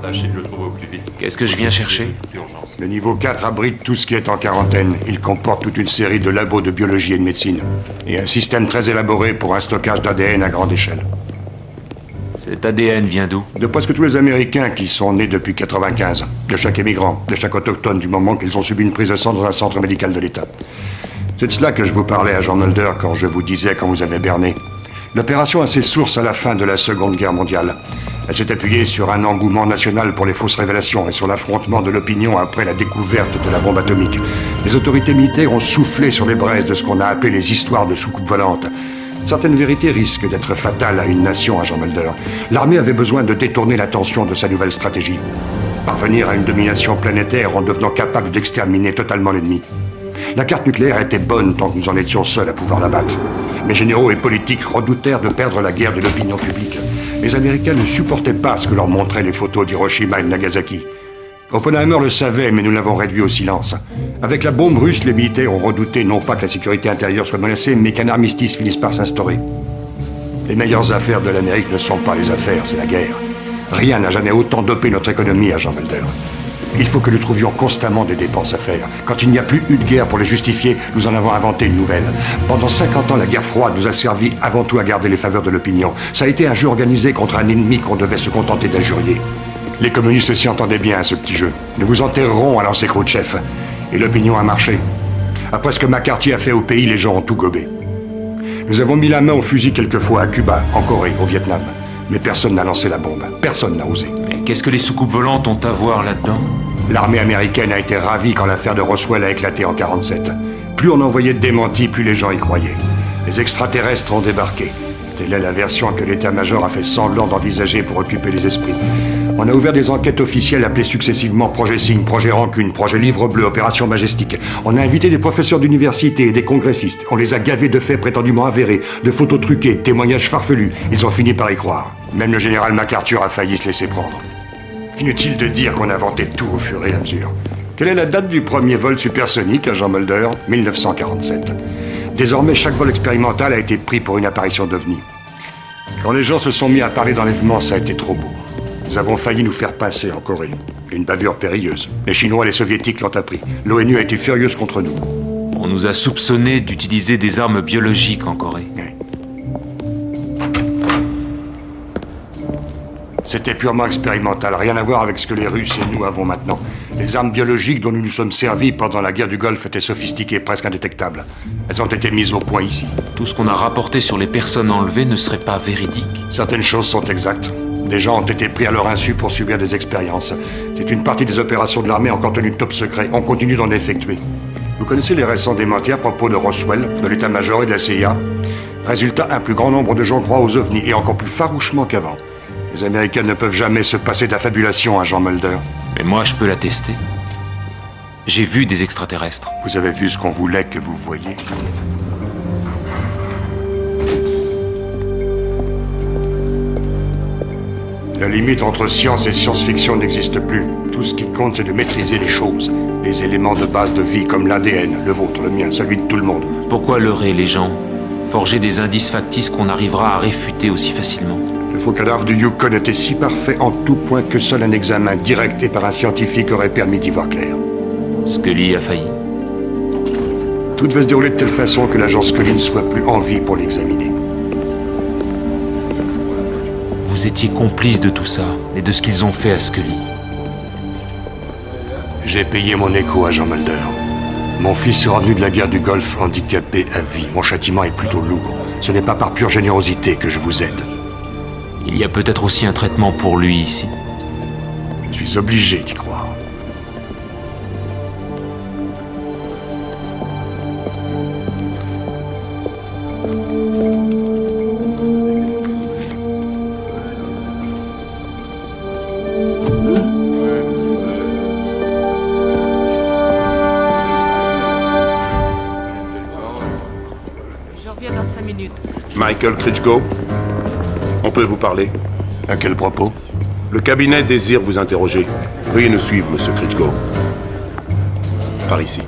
tâchez de le trouver au plus vite. Qu'est-ce que je viens chercher? Urgence. Le niveau 4 abrite tout ce qui est en quarantaine. Il comporte toute une série de labos de biologie et de médecine. Et un système très élaboré pour un stockage d'ADN à grande échelle. Cet ADN vient d'où? De presque tous les Américains qui sont nés depuis 95. De chaque émigrant, de chaque autochtone du moment qu'ils ont subi une prise de sang dans un centre médical de l'État. C'est de cela que je vous parlais, agent Mulder, quand je vous disais quand vous avez berné. L'opération a ses sources à la fin de la Seconde Guerre mondiale. Elle s'est appuyée sur un engouement national pour les fausses révélations et sur l'affrontement de l'opinion après la découverte de la bombe atomique. Les autorités militaires ont soufflé sur les braises de ce qu'on a appelé les histoires de soucoupes volantes. Certaines vérités risquent d'être fatales à une nation, agent Mulder. L'armée avait besoin de détourner l'attention de sa nouvelle stratégie. Parvenir à une domination planétaire en devenant capable d'exterminer totalement l'ennemi. La carte nucléaire était bonne tant que nous en étions seuls à pouvoir la battre. Mes généraux et politiques redoutèrent de perdre la guerre de l'opinion publique. Les Américains ne supportaient pas ce que leur montraient les photos d'Hiroshima et de Nagasaki. Oppenheimer le savait, mais nous l'avons réduit au silence. Avec la bombe russe, les militaires ont redouté non pas que la sécurité intérieure soit menacée, mais qu'un armistice finisse par s'instaurer. Les meilleures affaires de l'Amérique ne sont pas les affaires, c'est la guerre. Rien n'a jamais autant dopé notre économie, agent Mulder. Il faut que nous trouvions constamment des dépenses à faire. Quand il n'y a plus eu de guerre pour les justifier, nous en avons inventé une nouvelle. Pendant 50 ans, la guerre froide nous a servi avant tout à garder les faveurs de l'opinion. Ça a été un jeu organisé contre un ennemi qu'on devait se contenter d'injurier. Les communistes s'y entendaient bien à ce petit jeu. Nous vous enterrerons, a lancé Khrouchtchev. Et l'opinion a marché. Après ce que McCarthy a fait au pays, les gens ont tout gobé. Nous avons mis la main au fusil quelquefois à Cuba, en Corée, au Vietnam. Mais personne n'a lancé la bombe. Personne n'a osé. Mais qu'est-ce que les soucoupes volantes ont à voir là-dedans? L'armée américaine a été ravie quand l'affaire de Roswell a éclaté en 47. Plus on envoyait de démentis, plus les gens y croyaient. Les extraterrestres ont débarqué. Telle est la version que l'état-major a fait semblant d'envisager pour occuper les esprits. On a ouvert des enquêtes officielles appelées successivement Projet Cygne, Projet Rancune, Projet Livre Bleu, Opération Majestic. On a invité des professeurs d'université et des congressistes. On les a gavés de faits prétendument avérés, de photos truquées, de témoignages farfelus. Ils ont fini par y croire. Même le général MacArthur a failli se laisser prendre. Inutile de dire qu'on inventait tout au fur et à mesure. Quelle est la date du premier vol supersonique, agent Mulder? 1947. Désormais, chaque vol expérimental a été pris pour une apparition d'OVNI. Quand les gens se sont mis à parler d'enlèvement, ça a été trop beau. Nous avons failli nous faire pincer en Corée. Une bavure périlleuse. Les Chinois et les Soviétiques l'ont appris. L'ONU a été furieuse contre nous. On nous a soupçonnés d'utiliser des armes biologiques en Corée. Oui. C'était purement expérimental, rien à voir avec ce que les Russes et nous avons maintenant. Les armes biologiques dont nous nous sommes servis pendant la guerre du Golfe étaient sophistiquées, presque indétectables. Elles ont été mises au point ici. Tout ce qu'on a rapporté sur les personnes enlevées ne serait pas véridique. Certaines choses sont exactes. Des gens ont été pris à leur insu pour subir des expériences. C'est une partie des opérations de l'armée encore tenues top secret. On continue d'en effectuer. Vous connaissez les récents démentis à propos de Roswell, de l'état-major et de la CIA? Résultat, un plus grand nombre de gens croient aux ovnis, et encore plus farouchement qu'avant. Les Américains ne peuvent jamais se passer d'affabulation, agent Mulder. Mais moi, je peux l'attester. J'ai vu des extraterrestres. Vous avez vu ce qu'on voulait que vous voyiez? La limite entre science et science-fiction n'existe plus. Tout ce qui compte, c'est de maîtriser les choses. Les éléments de base de vie, comme l'ADN, le vôtre, le mien, celui de tout le monde. Pourquoi leurrer les gens? Forger des indices factices qu'on arrivera à réfuter aussi facilement? Le faux cadavre du Yukon était si parfait en tout point que seul un examen direct et par un scientifique aurait permis d'y voir clair. Scully a failli. Tout devait se dérouler de telle façon que l'agent Scully ne soit plus en vie pour l'examiner. Vous étiez complice de tout ça, et de ce qu'ils ont fait à Scully. J'ai payé mon écho, agent Mulder. Mon fils est revenu de la guerre du Golfe handicapé à vie. Mon châtiment est plutôt lourd. Ce n'est pas par pure générosité que je vous aide. Il y a peut-être aussi un traitement pour lui ici. Je suis obligé d'y croire. Je reviens dans 5 minutes. Michael Critchgo, on peut vous parler? À quel propos? Le cabinet désire vous interroger. Veuillez nous suivre, monsieur Critchgo. Par ici.